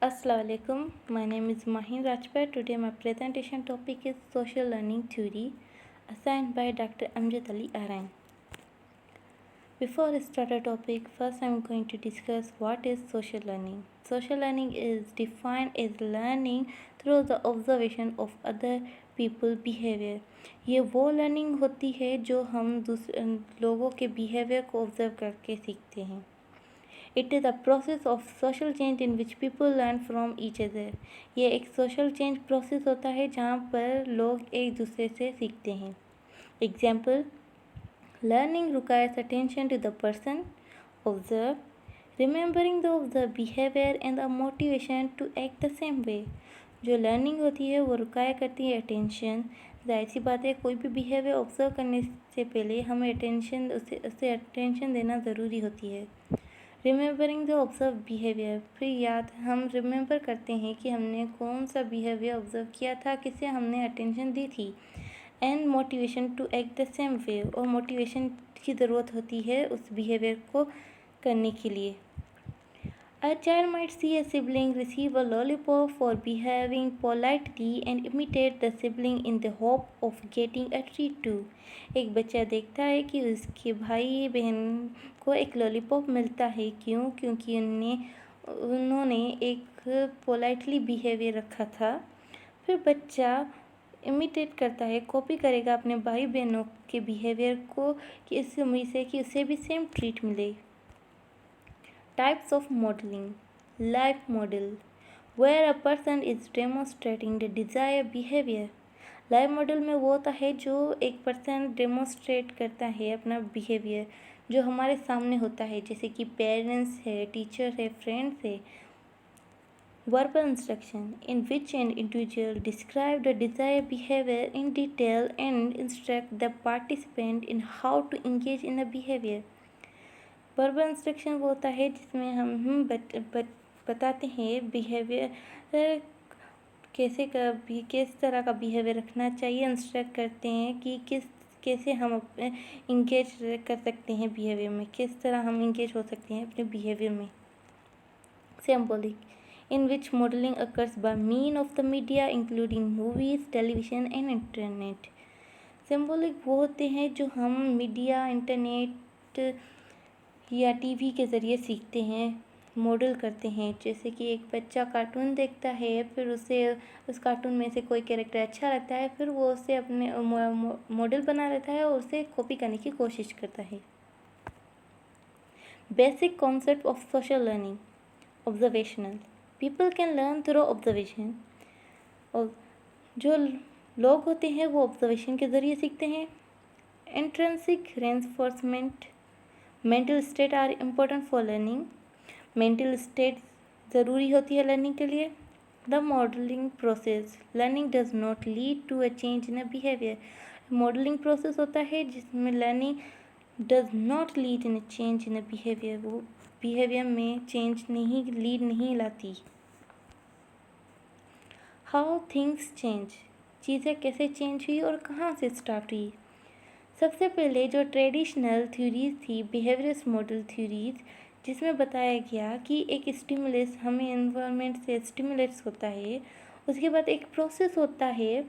Assalamualaikum. My name is Mahin Rajpal. Today my presentation topic is Social Learning Theory assigned by Dr. Amjad Ali Arain. Before I start the topic, first I am going to discuss what is social learning. Social learning is defined as learning through the observation of other people behavior. ये वो learning होती है जो हम दूसरे लोगों के behaviour को ऑब्जर्व करके सीखते हैं. It is a process of social change in which people learn from each other. ये एक social change process होता है जहाँ पर लोग एक दूसरे से सीखते हैं. Example: learning requires attention to the person observed, remembering the observed behavior and the motivation to act the same way. जो लर्निंग होती है वो रिक्वायर करती है अटेंशन. जाहिर सी बात है, कोई भी बिहेवियर ऑब्जर्व करने से पहले हमें उसे अटेंशन देना ज़रूरी होती है. रिमेंबरिंग द ऑब्जर्व बिहेवियर, फिर हम रिमेंबर करते हैं कि हमने कौन सा बिहेवियर ऑब्जर्व किया था, किसे हमने अटेंशन दी थी. And motivation to act the same way, और मोटिवेशन की ज़रूरत होती है उस बिहेवियर को करने के लिए. A child might see a sibling receive a lollipop for behaving politely and imitate the sibling in the hope of getting a treat too. एक बच्चा देखता है कि उसके भाई बहन को एक लॉलीपॉप मिलता है. क्यों? क्योंकि उन्होंने एक पोलाइटली बिहेवियर रखा था. फिर बच्चा इमिटेट करता है, कॉपी करेगा अपने भाई बहनों के बिहेवियर को कि इस उम्मीद से कि उसे भी सेम ट्रीट मिले. Types of modeling. Life model, where a person is demonstrating the desired behavior. Life model में वो होता है जो एक पर्सन डेमोन्स्ट्रेट करता है अपना बिहेवियर, जो हमारे सामने होता है, जैसे कि पेरेंट्स है, टीचर है, फ्रेंड्स है. Verbal instruction, in which an individual describe the desired behavior in detail and instruct the participant in how to engage in the behavior. Verbal instruction वो होता है जिसमें हम बताते हैं बिहेवियर किस तरह का बिहेवियर रखना चाहिए. इंस्ट्रक्ट करते हैं कि कैसे हम इंगेज कर सकते हैं बिहेवियर में, किस तरह हम इंगेज हो सकते हैं अपने बिहेवियर में. Symbolic, in which modeling occurs by means of the media including movies, television and internet. Symbolic वो होते हैं जो हम मीडिया, इंटरनेट या टीवी के ज़रिए सीखते हैं, मॉडल करते हैं. जैसे कि एक बच्चा कार्टून देखता है, फिर उसे उस कार्टून में से कोई कैरेक्टर अच्छा लगता है, फिर वो उसे अपने मॉडल बना लेता है और उसे कॉपी करने की कोशिश करता है. Basic concept of social learning. Observational, people can learn through observation. और जो लोग होते हैं वो ऑब्जर्वेशन के ज़रिए सीखते हैं. Intrinsic reinforcement, mental state are important for learning. Mental state ज़रूरी होती है लर्निंग के लिए. The modelling process, learning does not lead to a change in a behaviour. Modelling process होता है जिसमें learning does not lead in a change in a behaviour, वो behaviour में चेंज लीड नहीं लाती. हाउ थिंग्स चेंज, चीज़ें कैसे change हुई और कहाँ से स्टार्ट हुई. सबसे पहले जो ट्रेडिशनल थ्योरीज थी, बिहेवियरस मॉडल थ्योरीज, जिसमें बताया गया कि एक स्टिमुलस हमें एनवायरनमेंट से स्टिमुलेट्स होता है. उसके बाद एक प्रोसेस होता है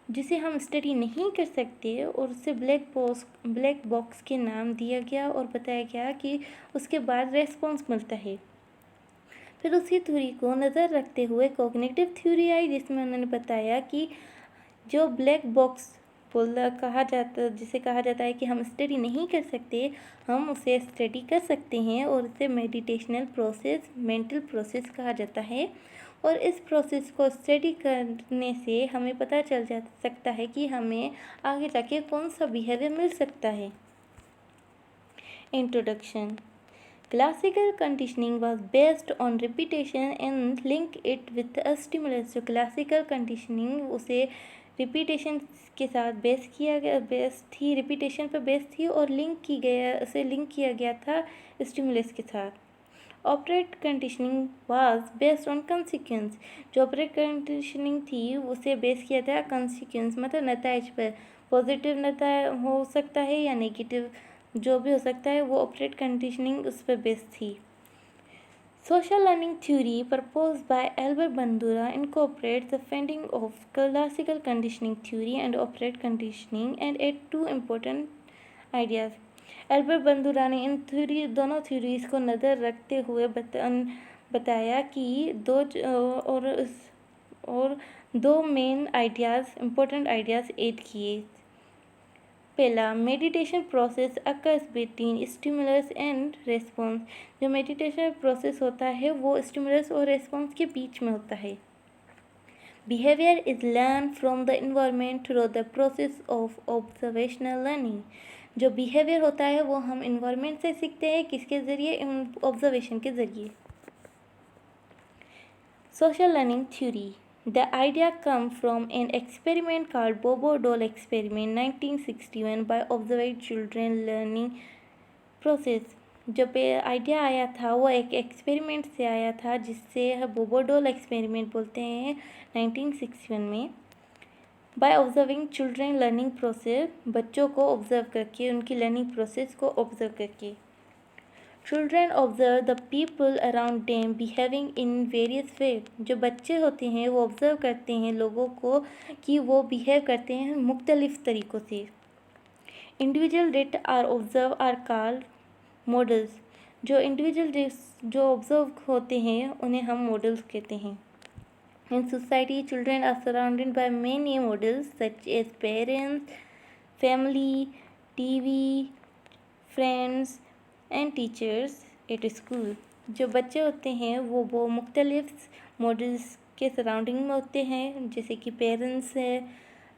जिसे हम स्टडी नहीं कर सकते और उसे ब्लैक बॉक्स के नाम दिया गया और बताया गया कि उसके बाद रेस्पॉन्स मिलता है. फिर उसी थ्योरी को नज़र रखते हुए कॉग्निटिव थ्योरी आई, जिसमें उन्होंने बताया कि जो ब्लैक बॉक्स जिसे कहा जाता है कि हम स्टडी नहीं कर सकते, हम उसे स्टडी कर सकते हैं और उसे मेडिटेशनल प्रोसेस, मेंटल प्रोसेस कहा जाता है. और इस प्रोसेस को स्टडी करने से हमें पता चल जा सकता है कि हमें आगे जाके कौन सा बिहेवियर मिल सकता है. Introduction. Classical conditioning was based on repetition and link it with a stimulus. जो क्लासिकल कंडीशनिंग उसे रिपीटेशन के साथ रिपीटेशन पर बेस थी और उसे लिंक किया गया था स्टिमुलस के साथ. Operate conditioning was based on consequence. जो ऑपरेट कंडीशनिंग थी उसे बेस किया था कंसिक्वेंस, मतलब नतीज पर. पॉजिटिव नतीजा हो सकता है या नेगेटिव, जो भी हो सकता है, वो ऑपरेट कंडीशनिंग उस पर बेस थी. Social learning theory proposed by Albert Bandura incorporates the finding of classical conditioning theory and operant conditioning and add two important ideas. Albert Bandura ने इन दोनों थ्योरीज को नज़र रखते हुए बताया कि दो main ideas important ideas add किए. पहला, meditation process occurs between stimulus and response. जो मेडिटेशन प्रोसेस होता है वो स्टिमुलस और रेस्पॉन्स के बीच में होता है. Behaviour is learn from the environment through the process of observational learning. जो बिहेवियर होता है वो हम इन्वायरमेंट से सीखते हैं. किसके ज़रिए? ऑब्जर्वेशन के ज़रिए. Social learning theory. The idea comes from an experiment called Bobo doll experiment 1961 by observed children learning process. जो आइडिया आया था वो एक एक्सपेरिमेंट से आया था जिससे बोबो डोल एक्सपेरिमेंट बोलते हैं 1961 में. By observing children learning process. बच्चों को ऑब्जर्व करके, उनकी लर्निंग प्रोसेस को ऑब्जर्व करके. Children observe the people around them behaving in various वे. जो बच्चे होते हैं वो ऑब्जर्व करते हैं लोगों को कि वो बिहेव करते हैं मुख्तलिफ तरीक़ों से. Individual that are observe are called models. जो इंडिविजुअल जो ऑब्जर्व होते हैं उन्हें हम मॉडल्स कहते हैं. In society children are surrounded by many models such as parents, family, TV, friends and teachers at school. जो बच्चे होते हैं वो मुख्तलिफ मॉडल्स के सराउंडिंग में होते हैं जैसे कि पेरेंट्स है,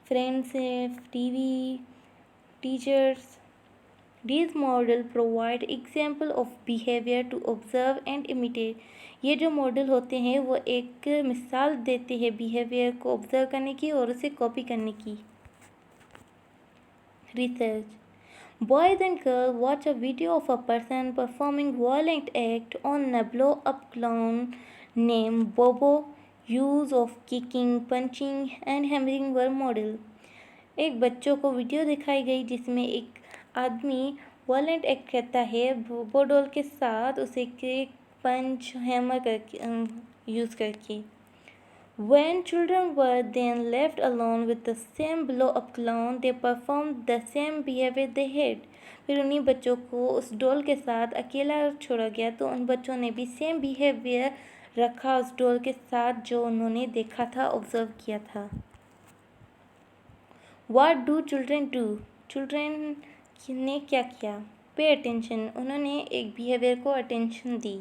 फ्रेंड्स है, TV, teachers. These models provide example of behavior to observe and imitate. ये जो मॉडल होते हैं वो एक मिसाल देते हैं बिहेवियर को ऑब्जर्व करने की और उसे कॉपी करने की. Research. Boys and girls watch a video of a person performing violent act on a blow-up clown named Bobo. Use of kicking, punching and hammering were model. एक बच्चों को वीडियो दिखाई गई जिसमें एक आदमी वायलेंट एक्ट करता है बोबो डॉल के साथ, उसे किक, पंच, हैमर करके यूज़ करके. When children were then left alone with the same blow-up clown, they performed the same behavior they had. फिर उन्हीं बच्चों को उस डॉल के साथ अकेला छोड़ा गया तो उन बच्चों ने भी सेम बिहेवियर रखा उस डॉल के साथ जो उन्होंने देखा था, ऑब्जर्व किया था. What do children do? Children ने क्या किया? Pay attention. उन्होंने एक बिहेवियर को attention the.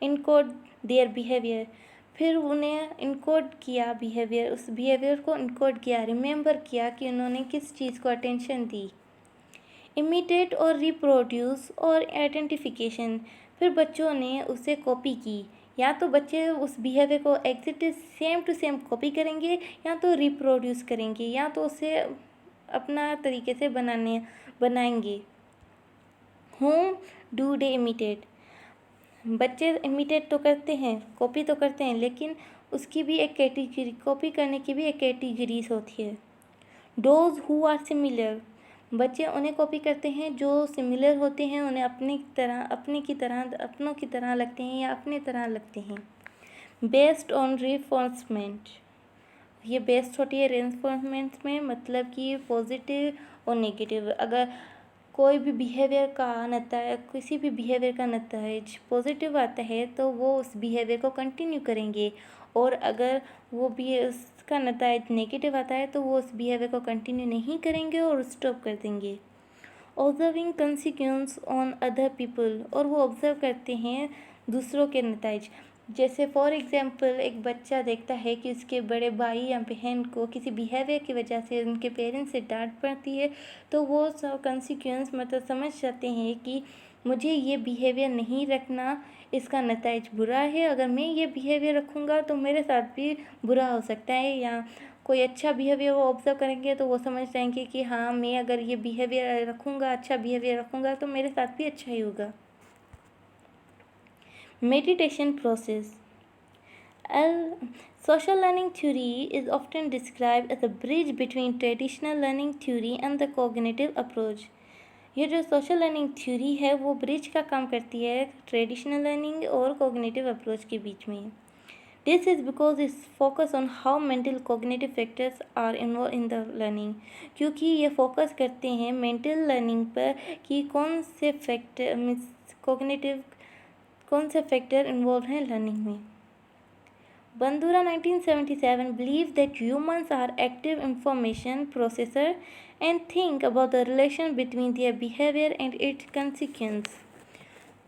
Encode their behaviour. फिर उन्हें इनकोड किया बिहेवियर, उस बिहेवियर को इनकोड किया, रिमेंबर किया कि उन्होंने किस चीज़ को अटेंशन दी. इमिटेट और रिप्रोड्यूस और आइडेंटिफिकेशन. फिर बच्चों ने उसे कॉपी की. या तो बच्चे उस बिहेवियर को exact same to same copy करेंगे या तो रिप्रोड्यूस करेंगे या तो उसे अपना तरीके से बनाएंगे. Home do they imitate. बच्चे इमिटेट तो करते हैं, कॉपी तो करते हैं, लेकिन उसकी भी एक कैटेगरी, कॉपी करने की भी एक कैटेगरीज होती है. Those who are similar. बच्चे उन्हें कॉपी करते हैं जो सिमिलर होते हैं, उन्हें अपनों की तरह लगते हैं या अपने तरह लगते हैं. Based on reinforcement. ये बेस्ड होती है रेन्फोर्समेंट में, मतलब कि पॉजिटिव और नेगेटिव. अगर कोई भी बिहेवियर का नतीजा, किसी भी बिहेवियर का नतीजा पॉजिटिव आता है तो वो उस बिहेवियर को कंटिन्यू करेंगे, और अगर वो भी उसका नतीजा नेगेटिव आता है तो वो उस बिहेवियर को कंटिन्यू नहीं करेंगे और स्टॉप कर देंगे. Observing consequence on other people. और वो ऑब्जर्व करते हैं दूसरों के नतीजे. जैसे फॉर एग्जांपल एक बच्चा देखता है कि उसके बड़े भाई या बहन को किसी बिहेवियर की वजह से उनके पेरेंट्स से डांट पड़ती है, तो वो सब कंसिक्वेंस मतलब समझ जाते हैं कि मुझे ये बिहेवियर नहीं रखना, इसका नतीजा बुरा है. अगर मैं ये बिहेवियर रखूँगा तो मेरे साथ भी बुरा हो सकता है. या कोई अच्छा बिहेवियर वो ऑब्जर्व करेंगे तो वो समझ जाएंगे कि हाँ, मैं अगर ये बिहेवियर रखूँगा, अच्छा बिहेवियर रखूँगा तो मेरे साथ भी अच्छा ही होगा. Meditation process. Social learning theory is often described as a bridge between traditional learning theory and the cognitive approach. ये जो सोशल लर्निंग थ्योरी है वो ब्रिज का काम करती है ट्रेडिशनल लर्निंग और कॉग्निटिव अप्रोच के बीच में। This is because its focus on how mental cognitive factors are involve in the learning, क्योंकि ये फोकस करते हैं मेंटल लर्निंग पर कि कौन से फैक्टर मीन्स कॉग्निटिव कौन से फैक्टर इन्वॉल्व हैं लर्निंग में। Bandura 1977 believed that humans are active information processor and think about the relation between their behavior and its consequence.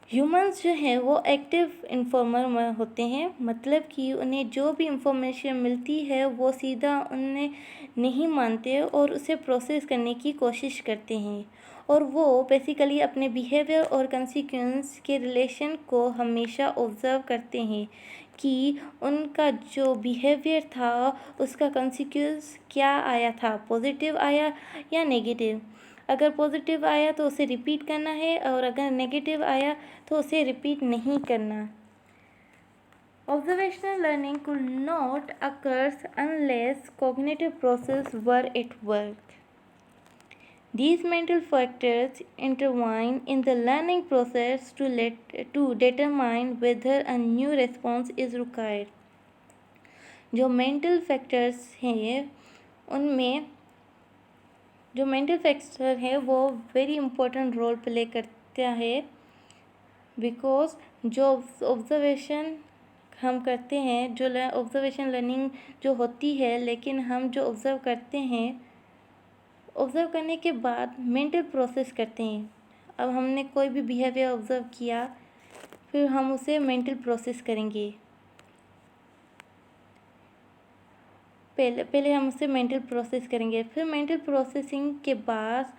Humans जो हैं वो एक्टिव इन्फॉर्मर होते हैं, मतलब कि उन्हें जो भी इंफॉर्मेशन मिलती है वो सीधा उन्हें नहीं मानते और उसे प्रोसेस करने की कोशिश करते हैं, और वो बेसिकली अपने बिहेवियर और कंसिक्वेंस के रिलेशन को हमेशा ऑब्जर्व करते हैं कि उनका जो बिहेवियर था उसका कंसिक्वेंस क्या आया था, पॉजिटिव आया या नेगेटिव। अगर पॉजिटिव आया तो उसे रिपीट करना है और अगर नेगेटिव आया तो उसे रिपीट नहीं करना। Observational learning could not occurs unless cognitive process were at work. These mental factors intertwine in the learning process to determine whether a new response is required. जो मेंटल फैक्टर्स हैं उनमें जो mental factor है वो very important role play करता है, because जो observation हम करते हैं, जो ऑब्जर्वेशन लर्निंग जो होती है, लेकिन हम जो ऑब्ज़र्व करते हैं, ऑब्ज़र्व करने के बाद मेंटल प्रोसेस करते हैं। अब हमने कोई भी बिहेवियर ऑब्ज़र्व किया, फिर हम उसे मेंटल प्रोसेस करेंगे। पहले हम उसे मेंटल प्रोसेस करेंगे, फिर मेंटल प्रोसेसिंग के बाद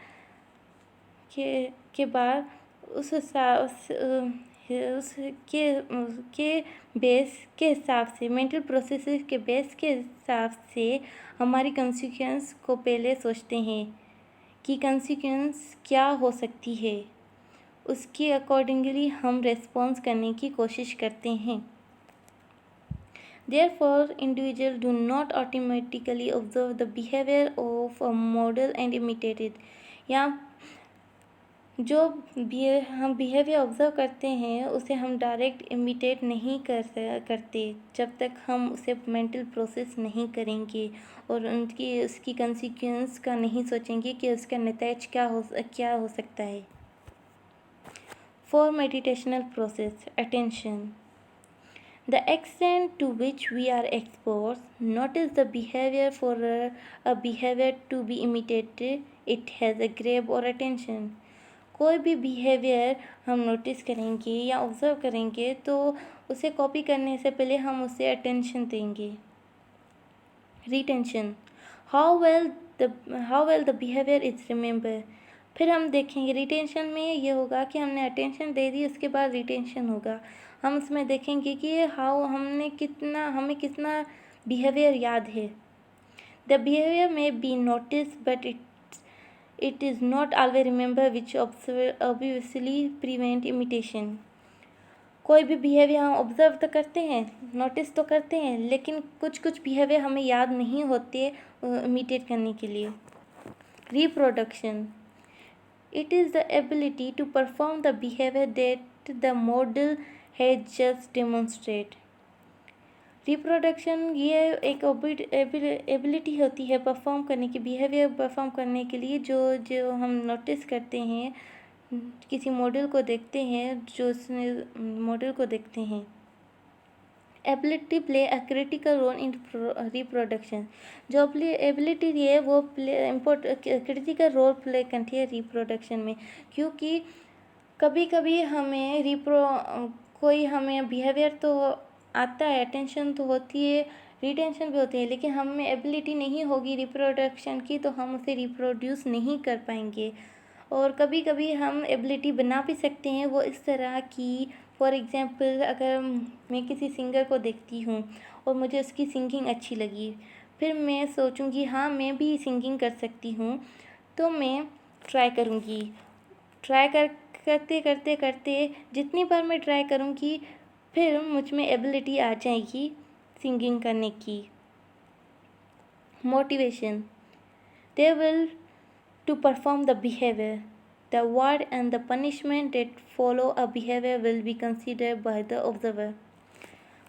उसके बेस के हिसाब से मेंटल प्रोसेस के बेस के हिसाब से हमारी कंसिक्वेंस को पहले सोचते हैं कि कंसिक्वेंस क्या हो सकती है, उसके अकॉर्डिंगली हम रेस्पॉन्स करने की कोशिश करते हैं। Therefore, individuals do not automatically observe the behavior of a model and imitate it. या जो हम बिहेवियर ऑब्ज़र्व करते हैं उसे हम डायरेक्ट इमिटेट नहीं करते जब तक हम उसे मेंटल प्रोसेस नहीं करेंगे और उसकी कंसिक्वेंस का नहीं सोचेंगे कि उसका नतीजा क्या हो सकता है। For meditational process attention, the extent to which we are exposed, notice the behavior for a behavior to be imitated, it has a grab or attention. कोई भी बिहेवियर हम नोटिस करेंगे या ऑब्ज़र्व करेंगे तो उसे कॉपी करने से पहले हम उसे अटेंशन देंगे। Retention, how well the behaviour is remember. फिर हम देखेंगे रिटेंशन में ये होगा कि हमने अटेंशन दे दी, उसके बाद रिटेंशन होगा। हम उसमें देखेंगे कि हमें कितना बिहेवियर याद है। The behaviour may be notice but it is not always remember, which obviously prevent imitation. कोई भी बिहेवियर हम ऑब्ज़र्व तो करते हैं, नोटिस तो करते हैं, लेकिन कुछ बिहेवियर हमें याद नहीं होते इमिटेट करने के लिए। Reproduction, it is the ability to perform the behavior that the model has just demonstrated. Reproduction ये एक एबिलिटी होती है परफॉर्म करने की, बिहेवियर परफॉर्म करने के लिए जो हम नोटिस करते हैं, किसी मॉडल को देखते हैं, जो उसने मॉडल को देखते हैं। Ability play a critical role in reproduction, जो एबिलिटी है वो क्रिटिकल रोल प्ले करती है रिप्रोडक्शन में, क्योंकि कभी कभी हमें कोई हमें बिहेवियर तो आता है, अटेंशन तो होती है, रिटेंशन भी होती है, लेकिन हमें एबिलिटी नहीं होगी रिप्रोडक्शन की तो हम उसे रिप्रोड्यूस नहीं कर पाएंगे। और कभी कभी हम एबिलिटी बना भी सकते हैं, वो इस तरह की, फॉर एग्ज़ाम्पल अगर मैं किसी सिंगर को देखती हूँ और मुझे उसकी सिंगिंग अच्छी लगी, फिर मैं सोचूंगी हाँ मैं भी सिंगिंग कर सकती हूँ, तो मैं ट्राई करूँगी। करते करते करते जितनी बार मैं ट्राई करूँगी फिर मुझ में एबिलिटी आ जाएगी सिंगिंग करने की। Motivation, they will to perform the behavior. the reward and the punishment that follow a behavior will be considered by the observer.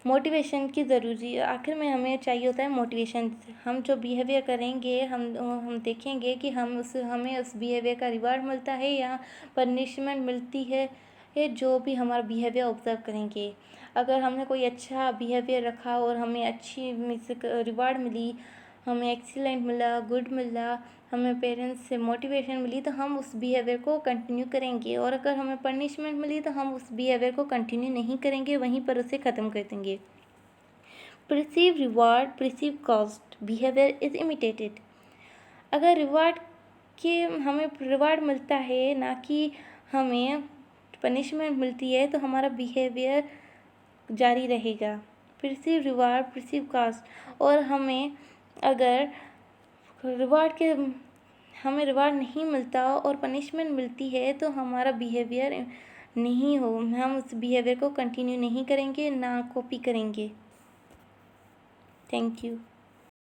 Motivation की ज़रूरी आखिर में हमें चाहिए होता है मोटिवेशन। हम जो बिहेवियर करेंगे हम देखेंगे कि हमें उस बिहेवियर का रिवार्ड मिलता है या पनिशमेंट मिलती है, जो भी हमारा बिहेवियर ऑब्ज़र्व करेंगे। अगर हमने कोई अच्छा बिहेवियर रखा और हमें अच्छी रिवार्ड मिली, हमें एक्सीलेंट मिला, गुड मिला, हमें पेरेंट्स से मोटिवेशन मिली, तो हम उस बिहेवियर को कंटिन्यू करेंगे। और अगर हमें पनिशमेंट मिली तो हम उस बिहेवियर को कंटिन्यू नहीं करेंगे, वहीं पर उसे ख़त्म कर देंगे। Perceive reward, perceive cost, behaviour is imitated. अगर हमें रिवार्ड मिलता है ना कि हमें पनिशमेंट मिलती है, तो हमारा बिहेवियर जारी रहेगा। परसीव रिवार्ड, परसीव कॉस्ट, और अगर हमें रिवार्ड नहीं मिलता और पनिशमेंट मिलती है तो हमारा बिहेवियर हम उस बिहेवियर को कंटिन्यू नहीं करेंगे, ना कॉपी करेंगे। Thank you.